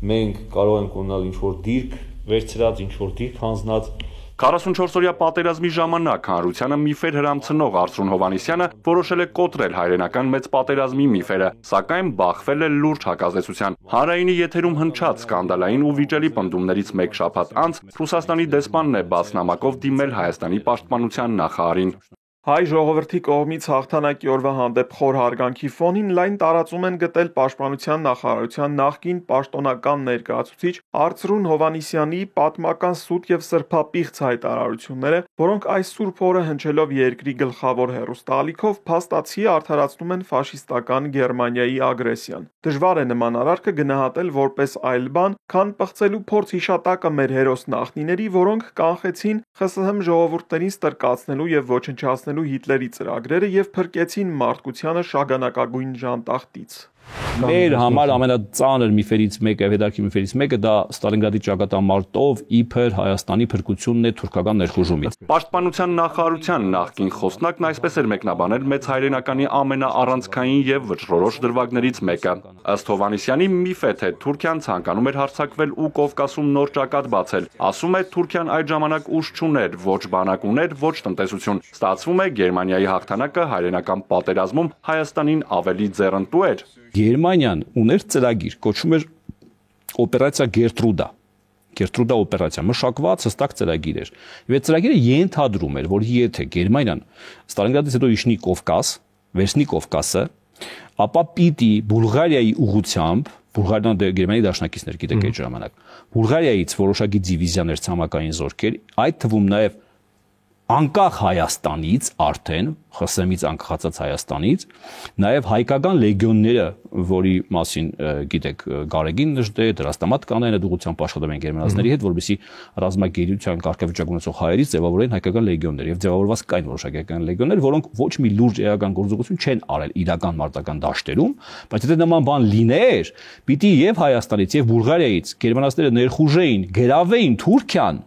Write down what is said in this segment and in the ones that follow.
մենք կարող ենք ունենալ ինչ-որ դիրք վերցրած, ինչ-որ դիրք հանձնած։ 44-օրյա պատերազմի ժամանակ հանրությանը միֆեր հրամցնող Արծրուն Հովհաննիսյանը որոշել է կոտրել հայրենական մեծ պատերազմի միֆերը, սակայն բախվել է լուրջ հակազդեցության։ Հանրայինի եթերում հնչած սկանդալային ու վիճելի պնդումներից մեկ շաբաթ անց Ռուսաստանի դեսպանն է բաց նամակով դիմել Հայաստանի պաշտպանության նախարարին։ Հայ ժողովրդի կողմից հաղթանակի օրվա հանդեպ խոր հարգանքի ֆոնին լայն տարածում են գտել Պաշտպանության նախարարության նախկին պաշտոնական ներկայացուցիչ Արծրուն Հովհաննիսյանի պատմական սուտ եւ սրբապիղծ հայտարարությունները, որոնք այս սուրբ օրը հնչելով երկրի գլխավոր հեռուստաալիքով փաստացի արդարացնում են ֆաշիստական Գերմանիայի ագրեսիան։ Դժվար է նման արարքը գնահատել որպես այլ բան, քան պղծելու փորձ հիշատակը մեր հերոս նախնիների, որոնք կանխեցին ԽՍՀՄ ժողովուրդներին ստրկացնելու եւ ոչնչացնելու Հիտլերի ծրագրերը եւ փրկեցին մարդկությանը շագանակագույն ժանտախտից։ Մեր համար ամենածանր միֆերից մեկը, հետաքրքիր միֆերից մեկը դա Ստալինգրադի ճակատամարտով իբր Հայաստանի փրկությունն է թուրքական ներխուժումից։ Պաշտպանության նախարարության նախկին խոսնակն այսպես էր մեկնաբանել մեծ հայրենականի ամենաառանցքային եւ վճռորոշ դրվագներից մեկը։ Ըստ Հովհաննիսյանի միֆ է, թե Թուրքիան ցանկանում էր հարձակվել ու Կովկասում նոր ճակատ բացել։ Ասում է, Թուրքիան այդ ժամանակ ուժ չուներ, ոչ բանակ ուներ, ոչ տնտեսություն։ Ստացվում է, Գերմանիայի հաղթանակը հայրենական պատերազմում Հայաստանին ավելի ձեռնտու էր։ Գերմանիան ուներ ծրագիր, կոչվում էր օպերացիա Գերտրուդա օպերացիա, մշակված հստակ ծրագիր էր։ Եվ այդ ծրագիրը ենթադրում էր, որ եթե Գերմանիան Ստալինգրադից հետո իջնի Կովկաս, վերցնի Կովկասը, ապա պիտի Բուլղարիայի ուղղությամբ, Բուլղարիան Գերմանիայի դաշնակիցներ գիտեք այդ ժամանակ, Բուլղարիայից որոշակի դիվիզիաներ ցամաքային զորքեր, այդ թվում նաև անկախ Հայաստանից արդեն ԽՍՀՄ-ից անկախացած Հայաստանից, նաև հայկական լեգիոնները, որի մասին գիտեք Գարեգին Նժդե, Դրաստամատ կանայինը ուղղությամբ աշխատում են գերմանացիների հետ, որովհետեւ ռազմագերության կարգավիճակ ունեցող հայերից ձևավորեն հայկական լեգիոններ եւ ձևավորված կային որոշակի հայկական լեգիոններ, որոնք ոչ մի լուրջ էական գործողություն չեն արել իրական մարտական դաշտերում, բայց եթե նման բան լիներ, պիտի եւ Հայաստանից եւ Բուլղարիայից գերմանացիները ներխուժեին, գերավեին Թուրքիան,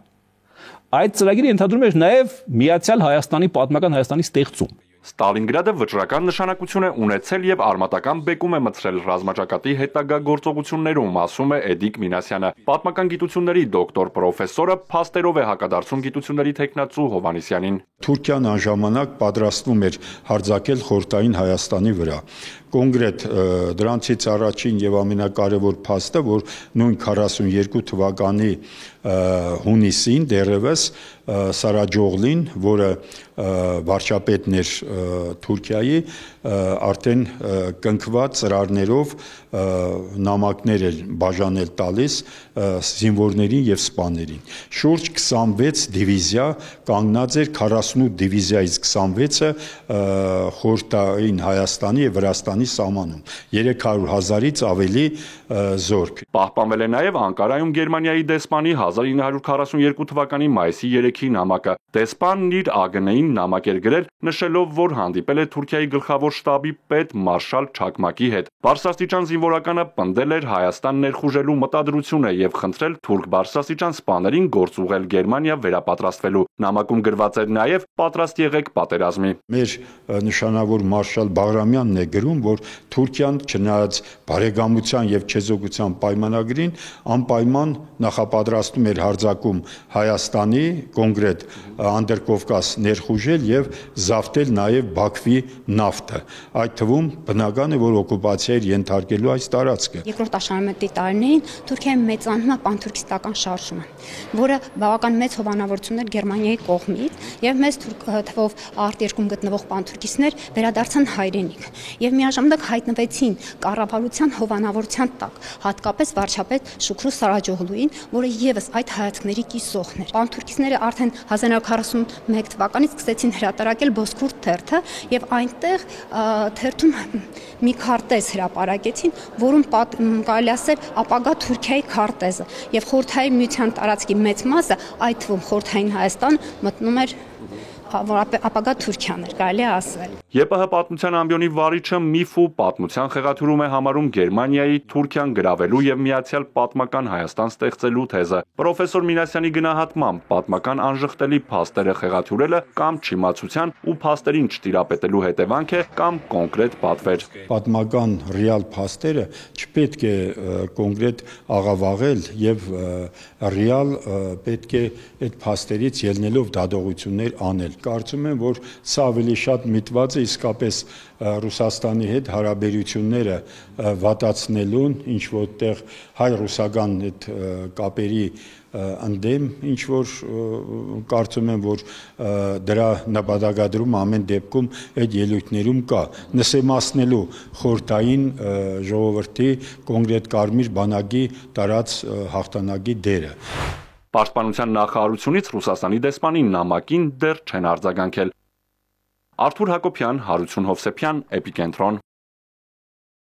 այդ ծրագիրը ենթադրում էր նաև միացյալ Հայաստանի պատմական Հայաստանի ստեղծում։ Ստալինգրադը վճռական նշանակություն է ունեցել եւ արմատական բեկում է մտցրել ռազմաճակատի հետագա գործողություններում, ասում է Էդիկ Մինասյանը։ Պատմական գիտությունների դոկտոր պրոֆեսորը փաստերով է հակադարձում գիտությունների թեկնածու Հովհաննիսյանին։ Թուրքիան անժամանակ պատրաստվում էր հարձակել խորհրդային Հայաստանի վրա։ Կոնկրետ դրանցից առաջին եւ ամենակարևոր փաստը, որ նույն 42 թվականի հունիսին դեռևս Սարաջողլին, որը վարչապետն էր Թուրքիայի, արդեն կնքված ծրարներով նամակներ էր բաժանել տալիս զինվորներին եւ սպաներին։ Շուրջ 26 դիվիզիա կանգնած էր, 48 դիվիզիայից 26-ը խորհրդային Հայաստանի եւ Վրաստանի սահմանում, 300,000-ից ավելի զորք։ Պահպանվել է նաև Անկարայում Գերմանիայի դեսպանի 1942 թվականի մայիսի 3-ի նամակը։ Դեսպանն իր ԱԳՆ-ին նամակ էր գրել, նշելով, որ հանդիպել է Թուրքիայի գլխավոր շտաբի պետ մարշալ Չակմակի հետ։ Բարձրաստիճան զինվորականը պնդել էր Հայաստան ներխուժելու մտադրությունը եւ խնդրել թուրք բարձրաստիճան սպաներին գործ ուղղել Գերմանիա վերապատրաստվելու։ Նամակում գրված էր նաև պատրաստ եղեք պատերազմի։ Մեր նշանավոր մարշալ Բաղրամյանն է գրում, որ Թուրքիան չնայած բարեկամության եւ չեզոքության պայմանագրին անպայման նախապատրաստում էր հարձակում Հայաստանի, կոնկրետ Անդրկովկաս ներխուժել եւ զավթել նաեւ Բաքվի նավթը։ Այդ թվում բնական է, որ օկուպացիա էր ենթարկելու այս տարածքը։ Երկրորդ աշխարհամարտի տարիներին Թուրքիայի մեծանում է պանթուրքիստական շարժումը, որը բավական մեծ հովանավորություն էր Գերմանիայի կողմից եւ մեծ թվով արտերկում գտնվող պանթուրքիստներ վերադարձան հայրենիք եւ միաժամանակ հայտնվեցին կառավարության հովանավորության տակ, հատկապես վարչապետ Շուքրու Սարաջողլուին, որը եւս այդ հայացքների կիսողն էր։ Պանթուրքիստները արդեն 1941 թվականից սկսեցին հրատարակել Բոսկուրտ թերթը եւ այնտեղ թերթում մի քարտեզ հրապարակեցին, որում կարելի ասել ապագա Թուրքիայի քարտեզը եւ խորհրդային միության տարածքի մեծ մասը, այդ թվում խորհրդային Հայաստան, մտնում էր ապագա Թուրքիան էր, կարելի է ասել։ ԵՊՀ պատմության ամբիոնի վարիչը միֆ ու պատմության խեղաթյուրում է համարում Գերմանիայի Թուրքիան գրավելու եւ միացյալ պատմական Հայաստան ստեղծելու թեզը։ Պրոֆեսոր Մինասյանի գնահատմամբ պատմական անժխտելի փաստերը խեղաթյուրելը կամ չիմացության ու փաստերին չտիրապետելու հետևանք է կամ կոնկրետ պատվեր։ Պատմական ռեալ փաստերը չպետք է կոնկրետ աղավաղել եւ ռեալ պետք է այդ փաստերից ելնելով դատողություններ անել։ Կարծում եմ, որ սա ավելի շատ միտված է իսկապես Ռուսաստանի հետ հարաբերությունները վատացնելուն, ինչ որտեղ հայ-ռուսական այդ կապերի ընդդեմ ինչ որ կարծում եմ, որ դրա նպատակադրում ամեն դեպքում այդ ելույթներում կա նսեմացնելու խորհրդային ժողովրդի կոնկրետ կարմիր բանակի տարած հաղթանակի դերը։ Պաշտպանության նախարարությունից Ռուսաստանի դեսպանի նամակին դեռ չեն արձագանքել։ Արթուր Հակոբյան, Հարություն Հովսեփյան, Էպիկենտրոն,